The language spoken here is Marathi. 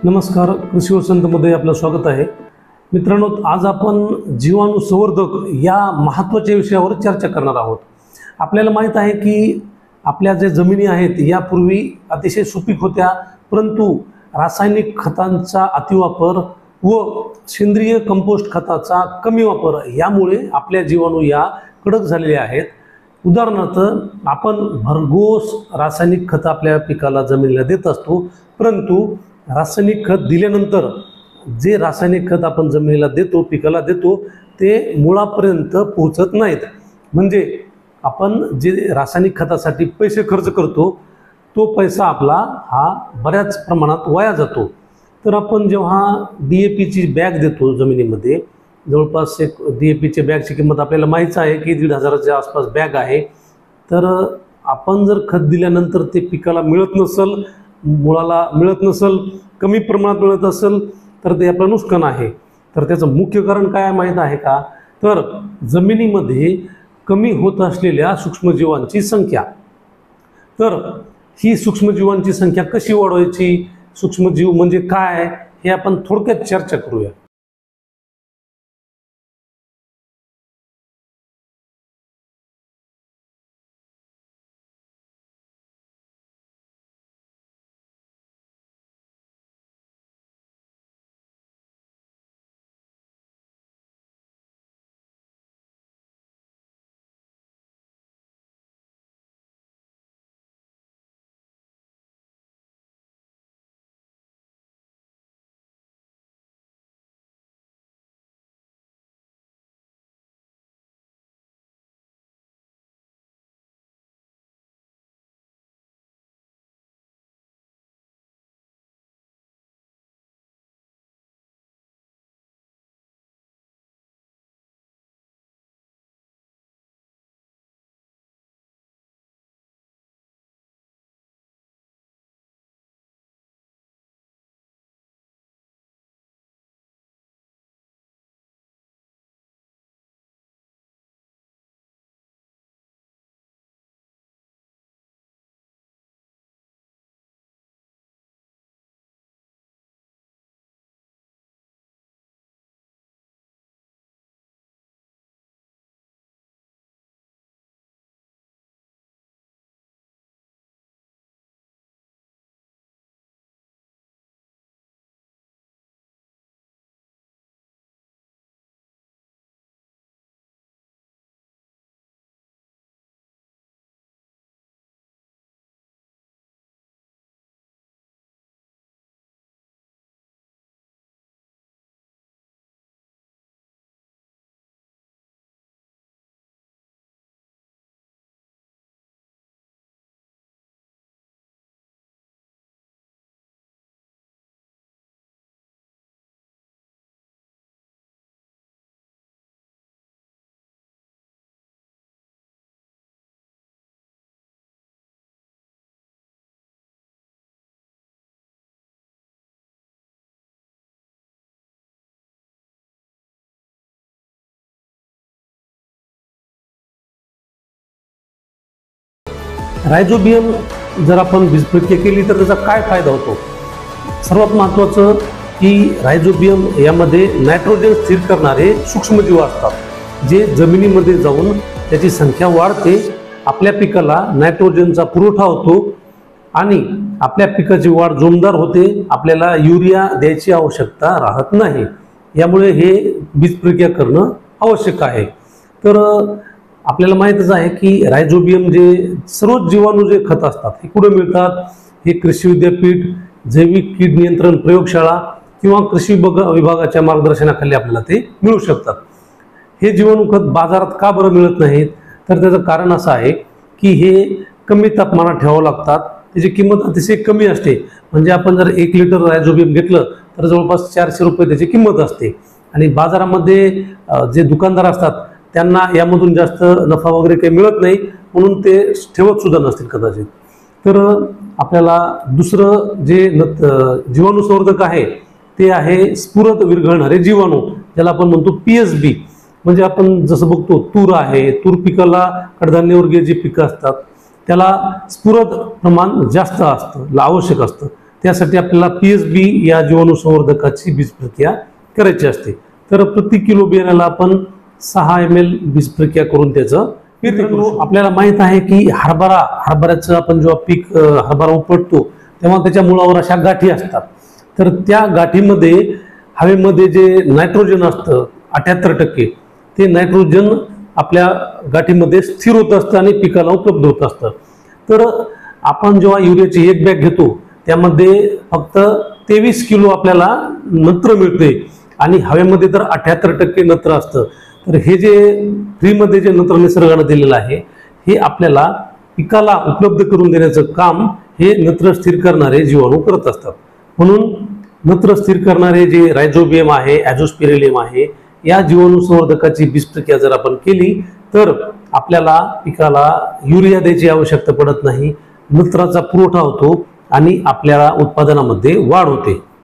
नमस्कार, कृषी वसंतमध्ये आपलं स्वागत आहे. मित्रांनो, आज आपण जीवाणू संवर्धक या महत्त्वाच्या विषयावर चर्चा करणार आहोत. आपल्याला माहीत आहे की आपल्या जे जमिनी आहेत यापूर्वी अतिशय सुपीक होत्या, परंतु रासायनिक खतांचा अतिवापर व सेंद्रिय कंपोस्ट खताचा कमी वापर यामुळे आपल्या जीवाणू या कडक झालेले आहेत. उदाहरणार्थ, आपण भरघोस रासायनिक खत आपल्या पिकाला जमिनीला देत असतो, परंतु रासायनिक खत दिल्यानंतर जे रासायनिक खत आपण जमिनीला देतो, पिकाला देतो, ते मुळापर्यंत पोहोचत नाहीत. म्हणजे आपण जे रासायनिक खतासाठी पैसे खर्च करतो तो पैसा आपला हा बऱ्याच प्रमाणात वाया जातो. तर आपण जेव्हा DAPची बॅग देतो जमिनीमध्ये, जवळपास एक DAPच्या बॅगची किंमत आपल्याला माहीत आहे की 1,500च्या आसपास बॅग आहे. तर आपण जर खत दिल्यानंतर ते पिकाला मिळत नसेल, मुळाला मिळत नसेल, कमी प्रमाणात मिळत असेल, तर ते आपलं नुकसान आहे. तर त्याचं मुख्य कारण काय माहीत आहे का? तर जमिनीमध्ये कमी होत असलेल्या सूक्ष्मजीवांची संख्या. तर ही सूक्ष्मजीवांची संख्या कशी वाढवायची, सूक्ष्मजीव म्हणजे काय, हे आपण थोडक्यात चर्चा करूया. रायझोबियम जर आपण बीजप्रक्रिया केली तर त्याचा काय फायदा होतो? सर्वात महत्त्वाचं की रायझोबियम यामध्ये नायट्रोजन स्थिर करणारे सूक्ष्मजीव असतात, जे जमिनीमध्ये जाऊन त्याची संख्या वाढते, आपल्या पिकाला नायट्रोजनचा पुरवठा होतो आणि आपल्या पिकाची वाढ जोमदार होते. आपल्याला युरिया द्यायची आवश्यकता राहत नाही. यामुळे हे बीजप्रक्रिया करणं आवश्यक आहे. तर आपल्याला माहीतच आहे की रायझोबियम जे सर्व जीवाणू जे खत असतात हे कुठे मिळतात? हे कृषी विद्यापीठ, जैविक कीड नियंत्रण प्रयोगशाळा किंवा कृषी विभागाच्या मार्गदर्शनाखाली आपल्याला ते मिळू शकतात. हे जीवाणू खत बाजारात का बरं मिळत नाहीत? तर त्याचं कारण असं आहे की हे कमी तापमानात ठेवावं लागतात, त्याची किंमत अतिशय कमी असते. म्हणजे आपण जर 1 लिटर रायझोबियम घेतलं तर जवळपास 400 रुपये त्याची किंमत असते. आणि बाजारामध्ये जे दुकानदार असतात त्यांना यामधून जास्त नफा वगैरे काही मिळत नाही, म्हणून ते ठेवत सुद्धा नसतील कदाचित. तर आपल्याला दुसरं जे जीवाणू संवर्धक आहे ते आहे स्फुरद विरघळणारे जीवाणू, ज्याला आपण म्हणतो PSB. म्हणजे आपण जसं बघतो तूर आहे, तूर पिकाला कडधान्यवर्गीय जी पिकं असतात त्याला स्फुरद प्रमाण जास्त असतं, आवश्यक असतं. त्यासाठी आपल्याला PSB या जीवाणू संवर्धकाची बीज प्रक्रिया करायची असते. तर प्रति किलो बियाण्याला आपण 6 ml बीज प्रक्रिया करून त्याचं आपल्याला माहित आहे की हरभऱ्याचं आपण जेव्हा पीक हरभरा उपटतो तेव्हा त्याच्या मुळावर अशा गाठी असतात. तर त्या गाठीमध्ये हवेमध्ये जे नायट्रोजन असतं 78% ते नायट्रोजन आपल्या गाठीमध्ये स्थिर होत असतं आणि पिकाला उपलब्ध होत असतं. तर आपण जेव्हा युरियाची 1 बॅग घेतो त्यामध्ये फक्त 23 किलो आपल्याला नत्र मिळते आणि हवेमध्ये तर 78% नत्र असतं. तर हे जे फ्रीमध्ये जे नत्र निसर्गाने दिलेलं आहे हे आपल्याला पिकाला उपलब्ध करून देण्याचं काम हे नत्र स्थिर करणारे जीवाणू करत असतात. म्हणून नत्र स्थिर करणारे जे रायझोबियम आहे, ॲझोस्पिरिलियम आहे, या जीवाणू संवर्धकाची बीज प्रक्रिया जर आपण केली तर आपल्याला पिकाला युरिया द्यायची आवश्यकता पडत नाही, नत्राचा पुरवठा होतो आणि आपल्याला उत्पादनामध्ये वाढ होते.